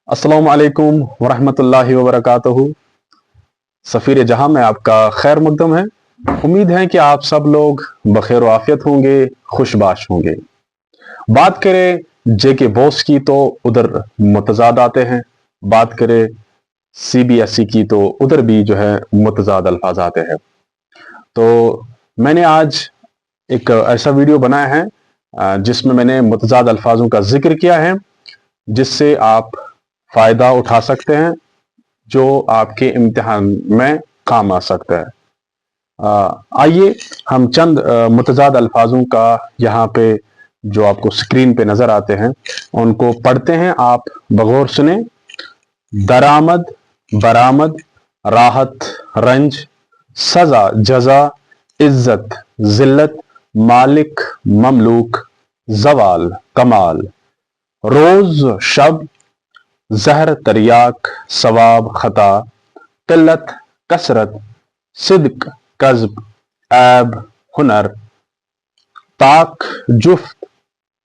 अस्सलाम वालेकुम वरहमतुल्लाहि वबरकातुहू। सफ़ीर जहां में आपका खैर मकदम है। उम्मीद है कि आप सब लोग बखैर व आफियत होंगे, खुशबाश होंगे। बात करें जेके बोस की तो उधर मुतजाद आते हैं, बात करें सीबीएसई की तो उधर भी जो है मुतजाद अल्फाज आते हैं। तो मैंने आज एक ऐसा वीडियो बनाया है जिसमें मैंने मुतजाद अल्फाजों का जिक्र किया है, जिससे आप फायदा उठा सकते हैं, जो आपके इम्तिहान में काम आ सकता है। आइए हम चंद मुतजाद अल्फाजों का यहाँ पे जो आपको स्क्रीन पे नजर आते हैं उनको पढ़ते हैं, आप बगौर सुने। दरामद, बरामद, राहत, रंज, सजा, जजा, इज्जत, जिल्लत, मालिक, ममलूक, जवाल, कमाल, रोज, शब, जहर, तरियाक, सवाब, खता, किल्लत, कसरत, सिद्क, कज़्ब, ऐब, हुनर, ताक, जुफ्त,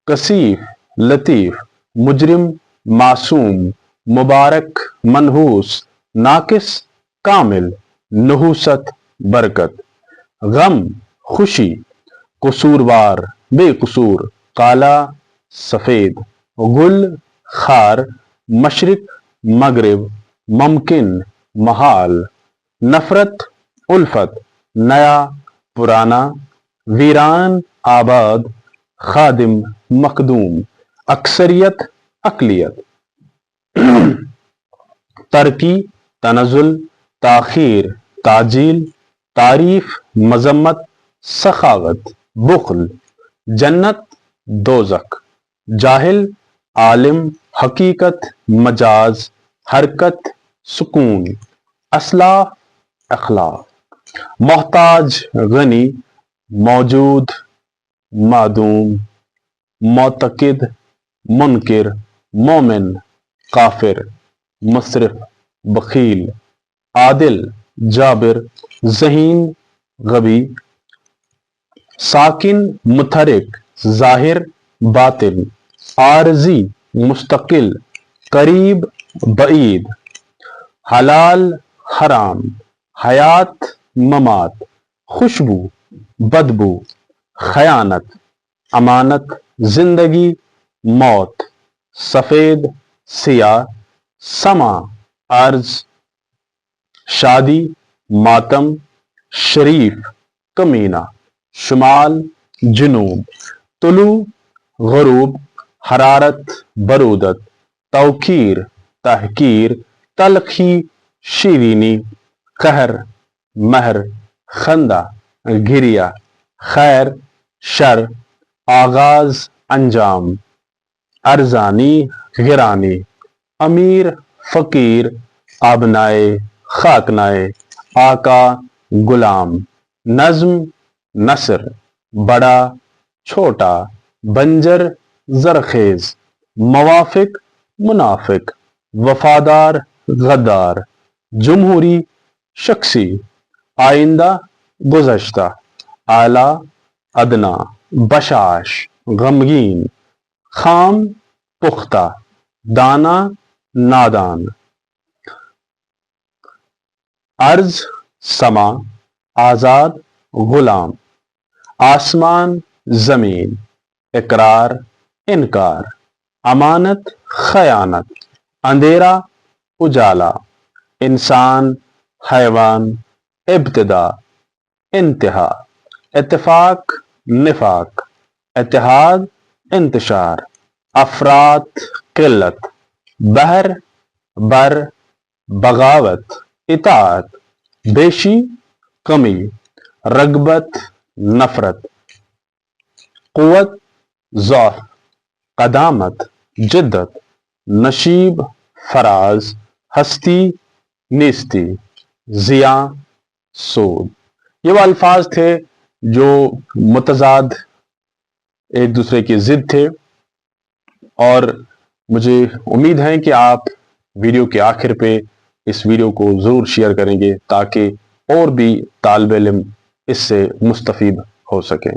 कसीफ, लतीफ, मुजरिम, मासूम, मुबारक, मनहूस, नाकिस, कामिल, नहूसत, बरकत, गम, खुशी, कसूरवार, बेकसूर, काला, सफेद, गुल, खार, मशरिक, मगरिब, मुमकिन, महाल, नफरत, उल्फत, नया, पुराना, वीरान, आबाद, खादिम, मखदूम, अक्सरियत, अकलियत, तरकी, तनजुल, ताखीर, ताजील, तारीफ, मजम्मत, सखावत, बुखल, जन्नत, दोजक, जाहिल, आलिम, हकीकत, मजाज, हरकत, सुकून, असलाफ, अखलाक, मोहताज, गनी, मौजूद, मादूम, मोतकिद, मुनकिर, मोमिन, काफिर, मुसरिफ, बखील, आदिल, जाबिर, ज़हीन, गबी, साकिन, मुतहरिक, जाहिर, बातिन, आरजी, मुस्तकिल, करीब, बईद, हलाल, हराम, हयात, ममात, खुशबू, बदबू, खयानत, अमानत, जिंदगी, मौत, सफेद, सियाह, समा, अर्ज, शादी, मातम, शरीफ, कमीना, शुमाल, जुनूब, तुलू, गुरूब, हरारत, बरूदत, तौकीर, तहकीर, तलखी, शीरीनी, कहर, महर, खंदा, गिरिया, खैर, शर, आगाज, अंजाम, अरजानी, गिरानी, अमीर, फकीर, आबनाए, खाकनाए, आका, गुलाम, नज्म, नसर, बड़ा, छोटा, बंजर, जरखेज, मवाफिक, मुनाफिक, वफादार, गद्दार, जमहूरी, शख्सी, आइंदा, गुज़श्ता, आला, अदना, बशाश, गमगीन, खाम, पुख्ता, दाना, नादान, अर्ज, समा, आजाद, गुलाम, आसमान, जमीन, इकरार, इनकार, अमानत, खयानत, अंधेरा, उजाला, इंसान, हैवान, इब्तिदा, इंतहा, इत्तेफाक, निफाक, इत्तेहाद, इंतशार, अफरात, किल्लत, बहर, बर, बगावत, इताअत, बेशी, कमी, रगबत, नफरत, कुव्वत, ज़ौफ़, क़दामत, जिद्दत, नशीब, फराज, हस्ती, नेस्ती, ज़िया, सूद। ये वो अल्फाज थे जो मुतज़ाद एक दूसरे की ज़िद थे, और मुझे उम्मीद है कि आप वीडियो के आखिर पे इस वीडियो को ज़रूर शेयर करेंगे ताकि और भी तालिब इल्म इससे मुस्तफ़ीद हो सकें।